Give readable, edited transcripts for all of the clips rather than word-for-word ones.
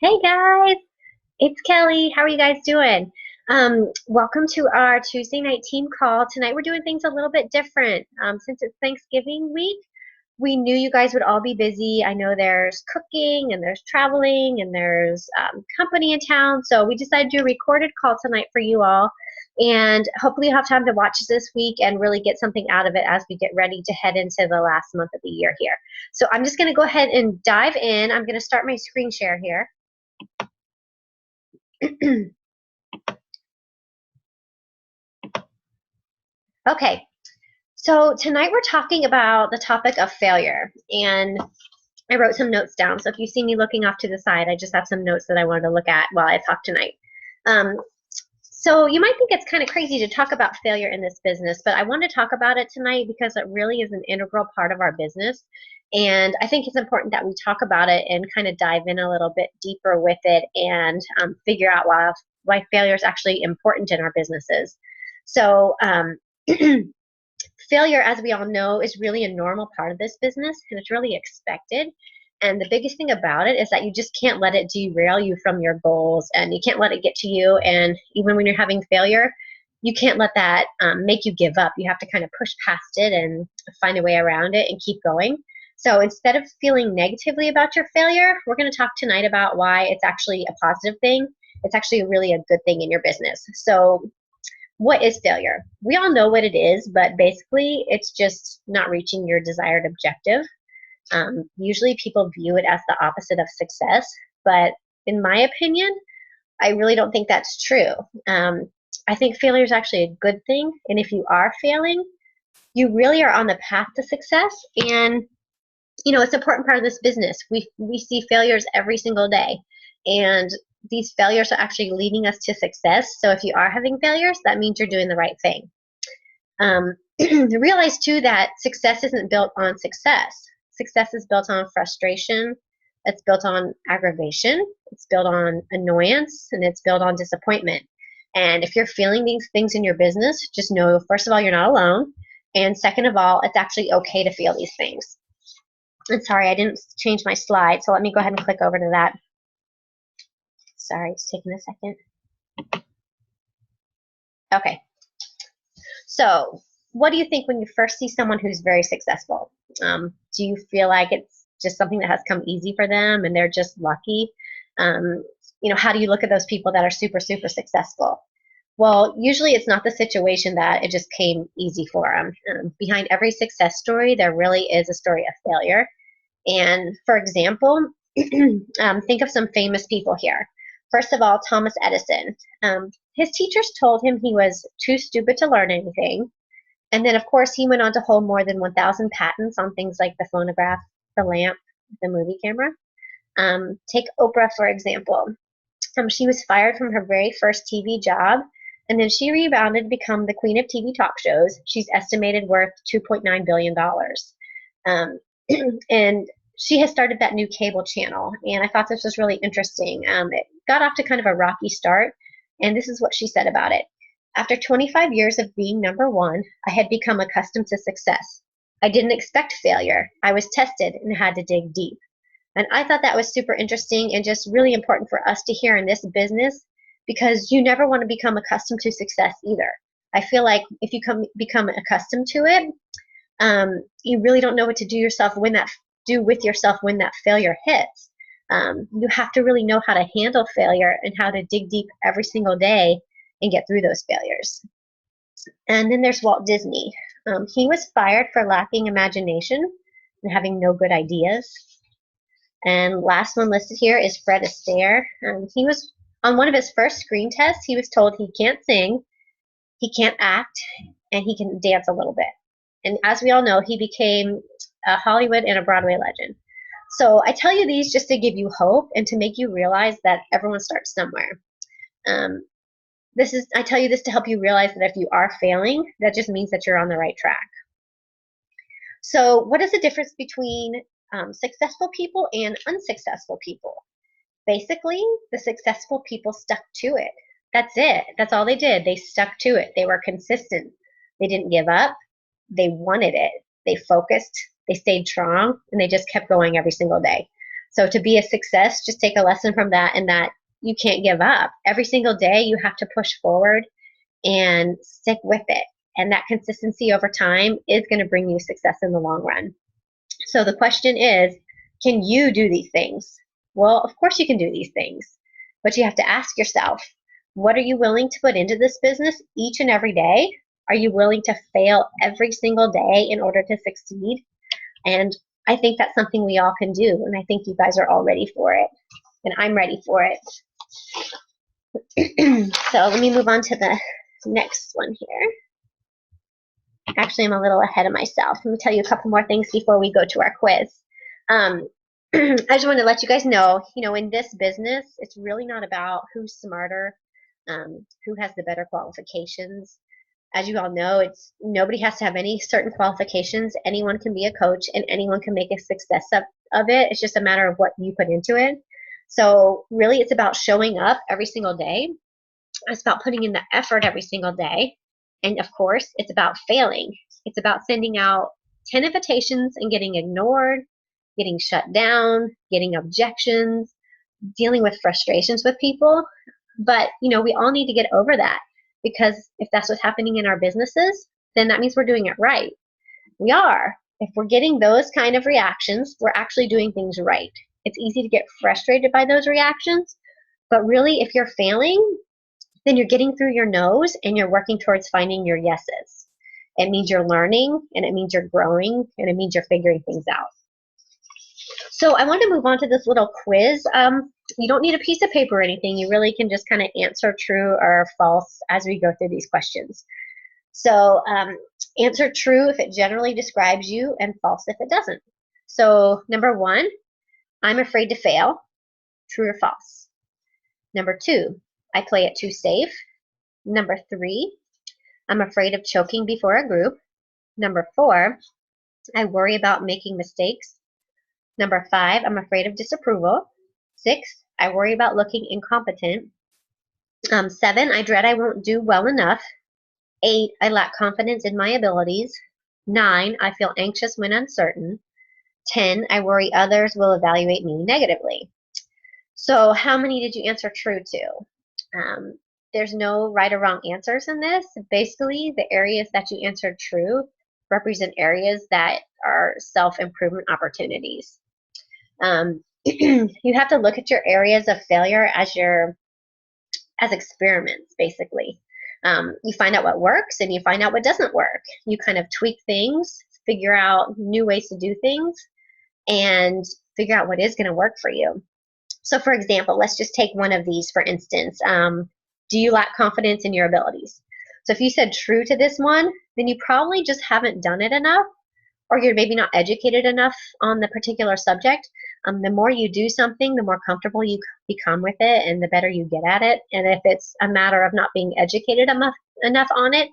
Hey guys, it's Kelly. How are you guys doing? Welcome to our Tuesday night team call. Tonight we're doing things a little bit different. Since it's Thanksgiving week, we knew you guys would all be busy. I know there's cooking and there's traveling and there's company in town. So we decided to do a recorded call tonight for you all. And hopefully you'll have time to watch this week and really get something out of it as we get ready to head into the last month of the year here. So I'm just going to go ahead and dive in. I'm going to start my screen share here. Okay, so tonight we're talking about the topic of failure, and I wrote some notes down. So if you see me looking off to the side, I just have some notes that I wanted to look at while I talk tonight. Um, so you might think it's kind of crazy to talk about failure in this business, but I want to talk about it tonight because it really is an integral part of our business. And I think it's important that we talk about it and kind of dive in a little bit deeper with it and figure out why failure is actually important in our businesses. So failure, as we all know, is really a normal part of this business and it's really expected. And the biggest thing about it is that you just can't let it derail you from your goals and you can't let it get to you. And even when you're having failure, you can't let that make you give up. You have to kind of push past it and find a way around it and keep going. So instead of feeling negatively about your failure, we're going to talk tonight about why it's actually a positive thing. It's actually really a good thing in your business. So what is failure? We all know what it is, but basically it's just not reaching your desired objective. Usually people view it as the opposite of success, but in my opinion, I really don't think that's true. I think failure is actually a good thing, and if you are failing, you really are on the path to success, and it's an important part of this business. We see failures every single day, and these failures are actually leading us to success. So if you are having failures, that means you're doing the right thing. Realize too that success isn't built on success. Success is built on frustration. It's built on aggravation. It's built on annoyance, and it's built on disappointment. And if you're feeling these things in your business, just know, first of all, you're not alone. And second of all, it's actually okay to feel these things. And sorry, I didn't change my slide, so let me go ahead and click over to that. Sorry, it's taking a second. Okay. So what do you think when you first see someone who's very successful? Do you feel like it's just something that has come easy for them and they're just lucky? How do you look at those people that are super, super successful? Well, usually it's not the situation that it just came easy for them. Behind every success story, there really is a story of failure. And for example, think of some famous people here. First of all, Thomas Edison. His teachers told him he was too stupid to learn anything. And then, of course, he went on to hold more than 1,000 patents on things like the phonograph, the lamp, the movie camera. Take Oprah, for example. She was fired from her very first TV job, and then she rebounded to become the queen of TV talk shows. She's estimated worth $2.9 billion. And she has started that new cable channel, and I thought this was really interesting. It got off to kind of a rocky start, and this is what she said about it. After 25 years of being number one, I had become accustomed to success. I didn't expect failure. I was tested and had to dig deep. And I thought that was super interesting and just really important for us to hear in this business, because you never want to become accustomed to success either. I feel like if you become accustomed to it, you really don't know what to do with yourself when that failure hits. You have to really know how to handle failure and how to dig deep every single day and get through those failures. And then there's Walt Disney. He was fired for lacking imagination and having no good ideas. And last one listed here is Fred Astaire. He was on one of his first screen tests. He was told he can't sing, he can't act, and he can dance a little bit. And as we all know, he became a Hollywood and a Broadway legend. So I tell you these just to give you hope and to make you realize that everyone starts somewhere. I tell you this to help you realize that if you are failing, that just means that you're on the right track. So what is the difference between successful people and unsuccessful people? Basically, the successful people stuck to it. That's it. That's all they did. They stuck to it. They were consistent. They didn't give up. They wanted it. They focused. They stayed strong, and they just kept going every single day. So to be a success, just take a lesson from that, and that you can't give up. Every single day you have to push forward and stick with it. And that consistency over time is going to bring you success in the long run. So the question is, can you do these things? Well, of course you can do these things, but you have to ask yourself, what are you willing to put into this business each and every day? Are you willing to fail every single day in order to succeed? And I think that's something we all can do, and I think you guys are all ready for it, and I'm ready for it. So let me move on to the next one here. Actually, I'm a little ahead of myself. Let me tell you a couple more things before we go to our quiz. I just want to let you guys know, in this business, it's really not about who's smarter, who has the better qualifications. As you all know, nobody has to have any certain qualifications. Anyone can be a coach, and anyone can make a success of it. It's just a matter of what you put into it. So really, it's about showing up every single day. It's about putting in the effort every single day. And of course, it's about failing. It's about sending out 10 invitations and getting ignored, getting shut down, getting objections, dealing with frustrations with people. But, we all need to get over that, because if that's what's happening in our businesses, then that means we're doing it right. We are. If we're getting those kind of reactions, we're actually doing things right. It's easy to get frustrated by those reactions, but really, if you're failing, then you're getting through your no's and you're working towards finding your yeses. It means you're learning, and it means you're growing, and it means you're figuring things out. So I want to move on to this little quiz. You don't need a piece of paper or anything. You really can just kind of answer true or false as we go through these questions. So answer true if it generally describes you, and false if it doesn't. So number 1, I'm afraid to fail. True or false? Number 2, I play it too safe. Number 3, I'm afraid of choking before a group. Number 4, I worry about making mistakes. Number 5, I'm afraid of disapproval. 6, I worry about looking incompetent. 7, I dread I won't do well enough. 8, I lack confidence in my abilities. 9, I feel anxious when uncertain. 10, I worry others will evaluate me negatively. So how many did you answer true to? There's no right or wrong answers in this. Basically, the areas that you answered true represent areas that are self-improvement opportunities. You have to look at your areas of failure as experiments, basically. You find out what works and you find out what doesn't work. You kind of tweak things, figure out new ways to do things, and figure out what is going to work for you. So for example, let's just take one of these for instance. Do you lack confidence in your abilities? So if you said true to this one, then you probably just haven't done it enough, or you're maybe not educated enough on the particular subject. The more you do something, the more comfortable you become with it, and the better you get at it. And if it's a matter of not being educated enough on it,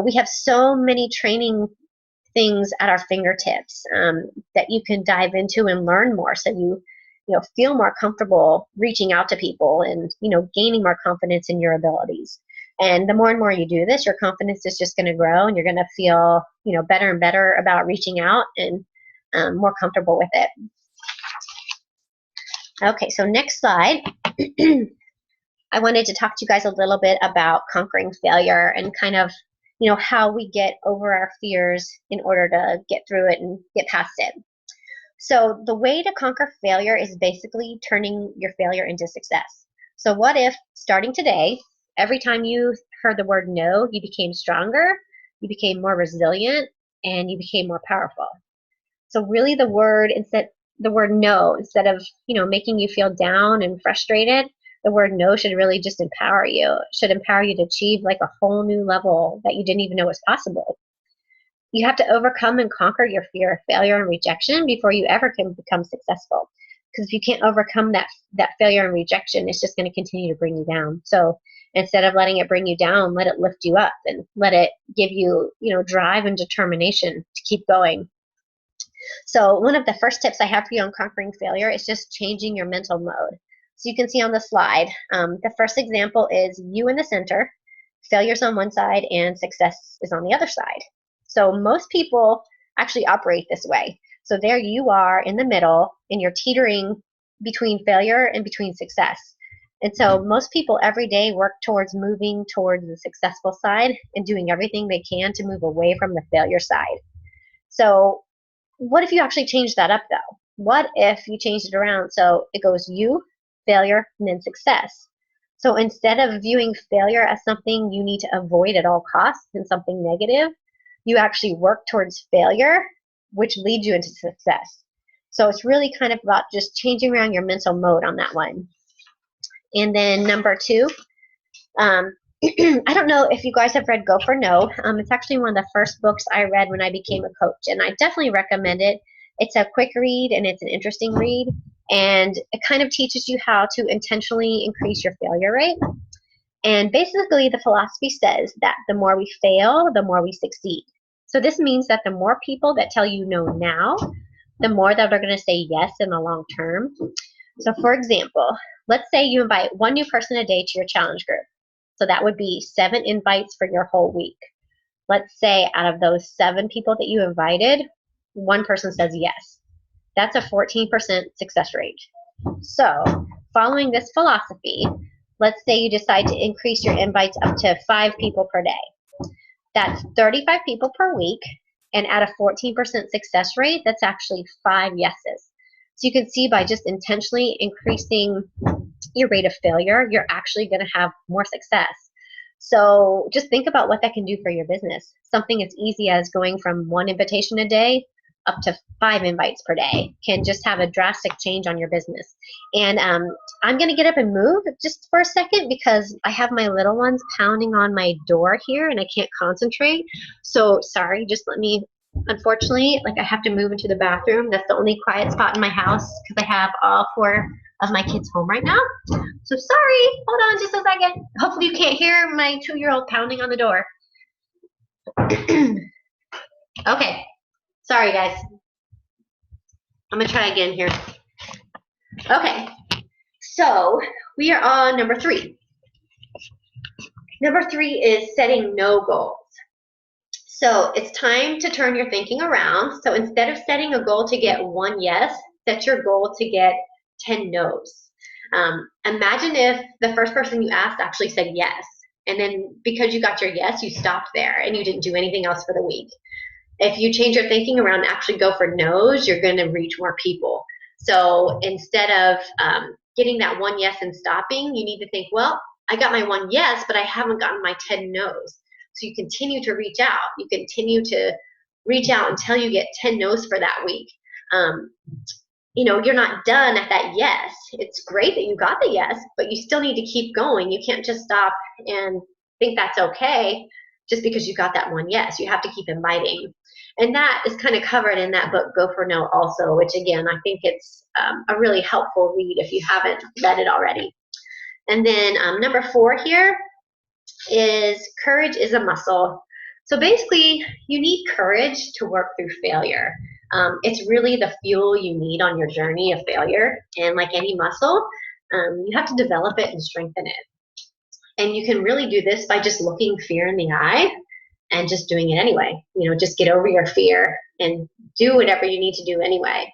we have so many training things at our fingertips that you can dive into and learn more, so you feel more comfortable reaching out to people and gaining more confidence in your abilities. And the more and more you do this, your confidence is just going to grow, and you're going to feel better and better about reaching out, and more comfortable with it. Okay, so next slide. I wanted to talk to you guys a little bit about conquering failure, and kind of how we get over our fears in order to get through it and get past it. So the way to conquer failure is basically turning your failure into success. So what if, starting today, every time you heard the word no, you became stronger, you became more resilient, and you became more powerful? So really the word no, instead of making you feel down and frustrated, the word no should really just empower you. It should empower you to achieve like a whole new level that you didn't even know was possible. You have to overcome and conquer your fear of failure and rejection before you ever can become successful. Because if you can't overcome that failure and rejection, it's just going to continue to bring you down. So instead of letting it bring you down, let it lift you up, and let it give you, drive and determination to keep going. So one of the first tips I have for you on conquering failure is just changing your mental mode. So you can see on the slide, the first example is you in the center, failure's on one side, and success is on the other side. So most people actually operate this way. So there you are in the middle, and you're teetering between failure and between success. And so most people every day work towards moving towards the successful side and doing everything they can to move away from the failure side. So what if you actually change that up though? What if you change it around so it goes you, failure, and then success? So instead of viewing failure as something you need to avoid at all costs and something negative, you actually work towards failure, which leads you into success. So it's really kind of about just changing around your mental mode on that one. And then number 2, I don't know if you guys have read Go for No. It's actually one of the first books I read when I became a coach, and I definitely recommend it. It's a quick read and it's an interesting read, and it kind of teaches you how to intentionally increase your failure rate. And basically, the philosophy says that the more we fail, the more we succeed. So this means that the more people that tell you no now, the more that are going to say yes in the long term. So for example, let's say you invite one new person a day to your challenge group. So that would be 7 invites for your whole week. Let's say out of those 7 people that you invited, one person says yes. That's a 14% success rate. So following this philosophy, let's say you decide to increase your invites up to 5 people per day. That's 35 people per week, and at a 14% success rate, that's actually 5 yeses. So you can see by just intentionally increasing your rate of failure, you're actually going to have more success. So just think about what that can do for your business. Something as easy as going from 1 invitation a day up to 5 invites per day can just have a drastic change on your business. And I'm going to get up and move just for a second because I have my little ones pounding on my door here and I can't concentrate. So sorry, just let me, unfortunately, like I have to move into the bathroom. That's the only quiet spot in my house because I have all 4 of my kids home right now. So sorry, hold on just a second. Hopefully you can't hear my 2-year-old pounding on the door. Okay, sorry guys. I'm gonna try again here. Okay, so we are on number 3. Number 3 is setting no goals. So it's time to turn your thinking around. So instead of setting a goal to get 1 yes, set your goal to get 10 no's. Imagine if the first person you asked actually said yes, and then because you got your yes, you stopped there and you didn't do anything else for the week. If you change your thinking around and actually go for no's, you're going to reach more people. So instead of getting that 1 yes and stopping, you need to think, well, I got my 1 yes, but I haven't gotten my 10 no's. So you continue to reach out. You continue to reach out until you get 10 no's for that week. You're not done at that yes. It's great that you got the yes, but you still need to keep going. You can't just stop and think that's okay just because you got that 1 yes. You have to keep inviting. And that is kind of covered in that book, Go for No also, which again, I think it's a really helpful read if you haven't read it already. And then number 4 here is courage is a muscle. So basically, you need courage to work through failure. It's really the fuel you need on your journey of failure. And like any muscle, you have to develop it and strengthen it. And you can really do this by just looking fear in the eye and just doing it anyway. Just get over your fear and do whatever you need to do anyway.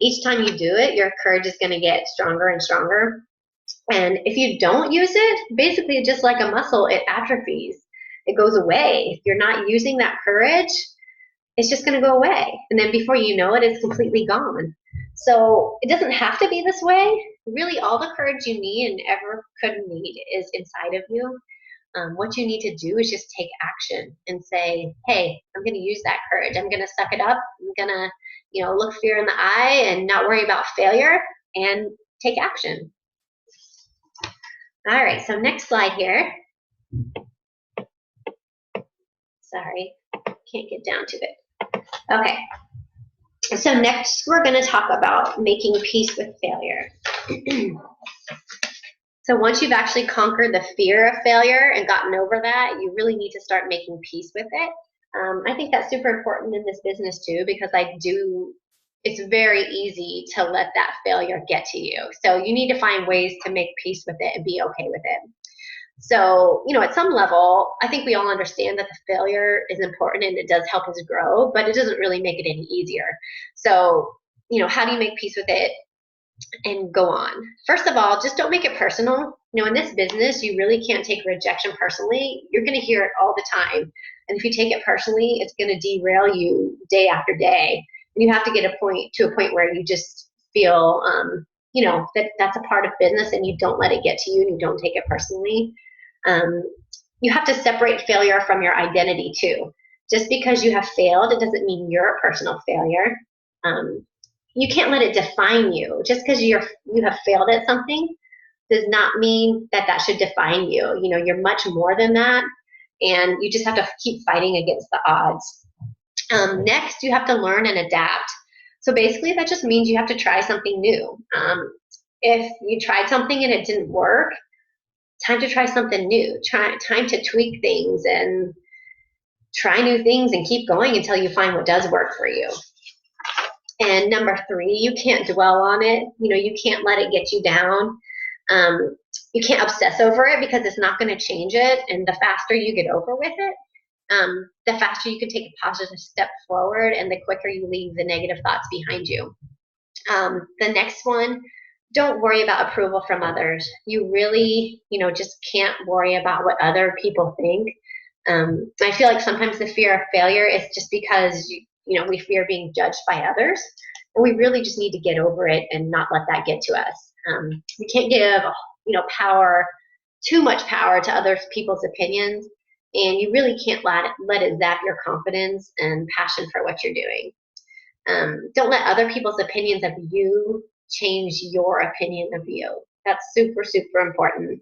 Each time you do it, your courage is going to get stronger and stronger. And if you don't use it, basically just like a muscle, it atrophies. It goes away. If you're not using that courage, it's just going to go away. And then before you know it, it's completely gone. So it doesn't have to be this way. Really, all the courage you need and ever could need is inside of you. What you need to do is just take action and say, hey, I'm going to use that courage. I'm going to suck it up. I'm going to, look fear in the eye and not worry about failure and take action. All right, so next slide here. Sorry, can't get down to it. Okay, so next we're going to talk about making peace with failure. So once you've actually conquered the fear of failure and gotten over that, you really need to start making peace with it. I think that's super important in this business too, because it's very easy to let that failure get to you. So you need to find ways to make peace with it and be okay with it. So, at some level, I think we all understand that the failure is important and it does help us grow, but it doesn't really make it any easier. So, how do you make peace with it and go on? First of all, just don't make it personal. In this business, you really can't take rejection personally. You're going to hear it all the time. And if you take it personally, it's going to derail you day after day. And you have to get to a point where you just feel, that that's a part of business and you don't let it get to you and you don't take it personally. Um, you have to separate failure from your identity too. Just because you have failed, it doesn't mean you're a personal failure. You can't let it define you. Just because you have failed at something does not mean that that should define you. You're much more than that, and you just have to keep fighting against the odds. Next, you have to learn and adapt. So basically, that just means you have to try something new. If you tried something and it didn't work, time to try something new. Time to tweak things and try new things and keep going until you find what does work for you. And number 3, you can't dwell on it. You can't let it get you down. You can't obsess over it because it's not going to change it. And the faster you get over with it, the faster you can take a positive step forward and the quicker you leave the negative thoughts behind you. The next one, don't worry about approval from others. You really, just can't worry about what other people think. I feel like sometimes the fear of failure is just because, we fear being judged by others. And we really just need to get over it and not let that get to us. We can't give, too much power to other people's opinions. And you really can't let it zap your confidence and passion for what you're doing. Don't let other people's opinions of you change your opinion of you. That's super, super important.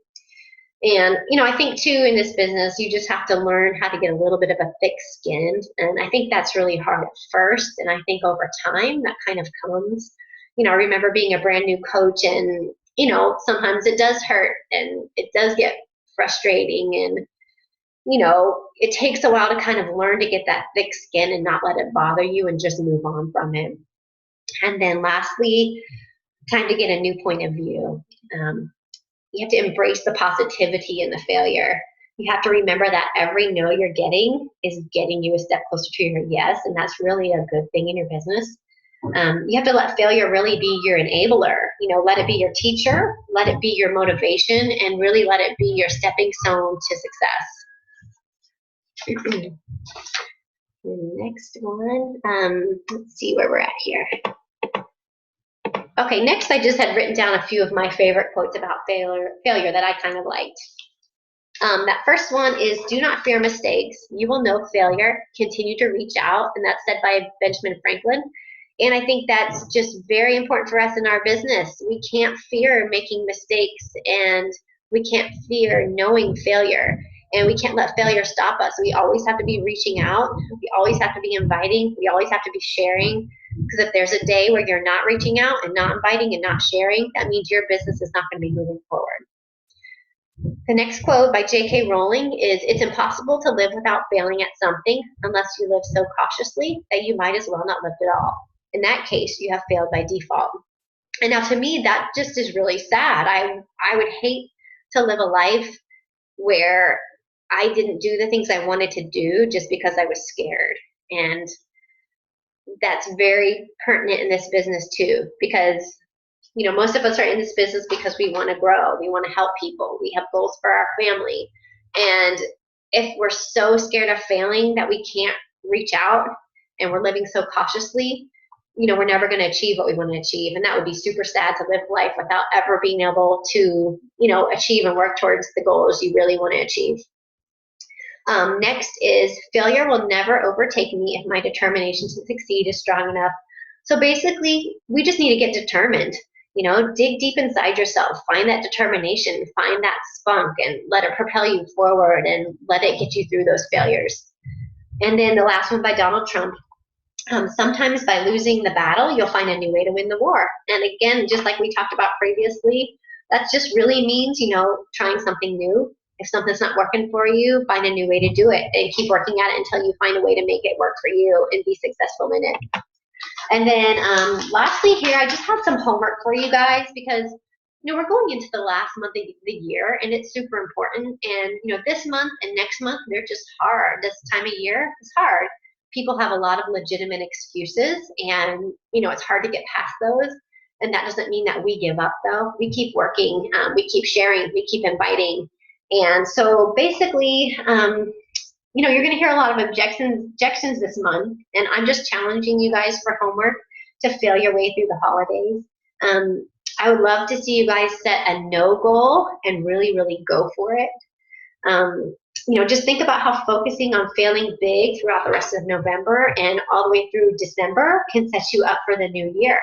And, I think too, in this business, you just have to learn how to get a little bit of a thick skin. And I think that's really hard at first. And I think over time that kind of comes. I remember being a brand new coach and, sometimes it does hurt and it does get frustrating. And, it takes a while to kind of learn to get that thick skin and not let it bother you and just move on from it. And then lastly, time to get a new point of view. You have to embrace the positivity in the failure. You have to remember that every no you're getting is getting you a step closer to your yes, and that's really a good thing in your business. You have to let failure really be your enabler. Let it be your teacher, let it be your motivation, and really let it be your stepping stone to success. The next one, let's see where we're at here. Okay, next I just had written down a few of my favorite quotes about failure that I kind of liked. That first one is, do not fear mistakes. You will know failure. Continue to reach out. And that's said by Benjamin Franklin. And I think that's just very important for us in our business. We can't fear making mistakes and we can't fear knowing failure. And we can't let failure stop us. We always have to be reaching out. We always have to be inviting. We always have to be sharing. Because if there's a day where you're not reaching out and not inviting and not sharing, that means your business is not going to be moving forward. The next quote by J.K. Rowling is, it's impossible to live without failing at something unless you live so cautiously that you might as well not live at all. In that case, you have failed by default. And now to me, that just is really sad. I would hate to live a life where I didn't do the things I wanted to do just because I was scared. And that's very pertinent in this business too, because most of us are in this business because we want to grow, we want to help people, we have goals for our family. And if we're so scared of failing that we can't reach out and we're living so cautiously, we're never going to achieve what we want to achieve. And that would be super sad to live life without ever being able to achieve and work towards the goals you really want to achieve. Next is, failure will never overtake me if my determination to succeed is strong enough. So basically, we just need to get determined. Dig deep inside yourself, find that determination, find that spunk, and let it propel you forward and let it get you through those failures. And then the last one by Donald Trump, sometimes by losing the battle, you'll find a new way to win the war. And again, just like we talked about previously, that just really means, trying something new. If something's not working for you, find a new way to do it and keep working at it until you find a way to make it work for you and be successful in it. And then lastly here, I just have some homework for you guys because we're going into the last month of the year, and it's super important. And this month and next month, they're just hard. This time of year is hard. People have a lot of legitimate excuses, and it's hard to get past those. And that doesn't mean that we give up, though. We keep working, we keep sharing, we keep inviting. And so basically, you're going to hear a lot of objections this month, and I'm just challenging you guys for homework to fail your way through the holidays. Um, I would love to see you guys set a no goal and really, really go for it. Just think about how focusing on failing big throughout the rest of November and all the way through December can set you up for the new year.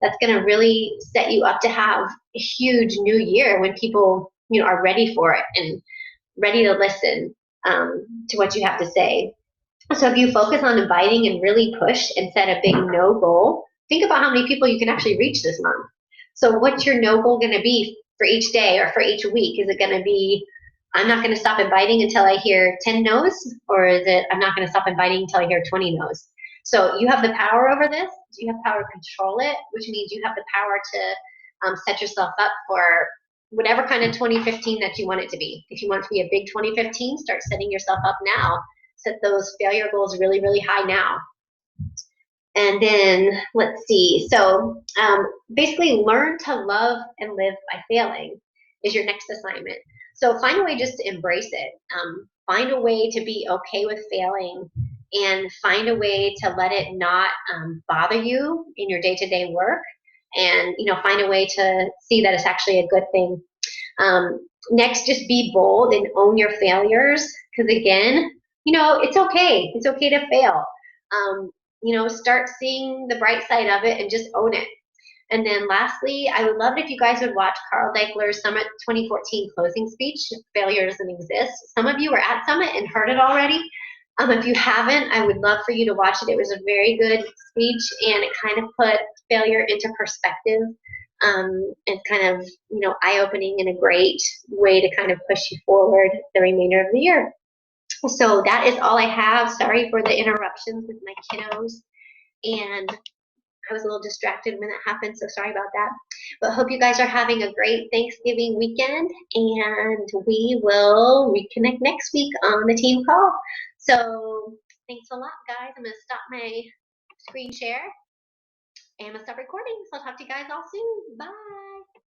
That's going to really set you up to have a huge new year when people, are ready for it and ready to listen to what you have to say. So if you focus on inviting and really push and set a big no goal, think about how many people you can actually reach this month. So what's your no goal going to be for each day or for each week? Is it going to be, I'm not going to stop inviting until I hear 10 no's? Or is it, I'm not going to stop inviting until I hear 20 no's? So you have the power over this. You have power to control it, which means you have the power to set yourself up for whatever kind of 2015 that you want it to be. If you want it to be a big 2015, start setting yourself up now. Set those failure goals really, really high now. And then let's see. So basically, learn to love and live by failing is your next assignment. So find a way just to embrace it. Find a way to be okay with failing, and find a way to let it not bother you in your day-to-day work. And find a way to see that it's actually a good thing. Next, just be bold and own your failures, because again, it's okay. It's okay to fail. Start seeing the bright side of it and just own it. And then lastly, I would love it if you guys would watch Carl Deichler's Summit 2014 closing speech, Failure Doesn't Exist. Some of you were at Summit and heard it already. If you haven't, I would love for you to watch it. It was a very good speech, and it kind of put failure into perspective, and kind of, eye-opening in a great way to kind of push you forward the remainder of the year. So that is all I have. Sorry for the interruptions with my kiddos, and I was a little distracted when that happened, so sorry about that. But hope you guys are having a great Thanksgiving weekend, and we will reconnect next week on the team call. So thanks a lot, guys. I'm going to stop my screen share, and I'm going to stop recording. So I'll talk to you guys all soon. Bye.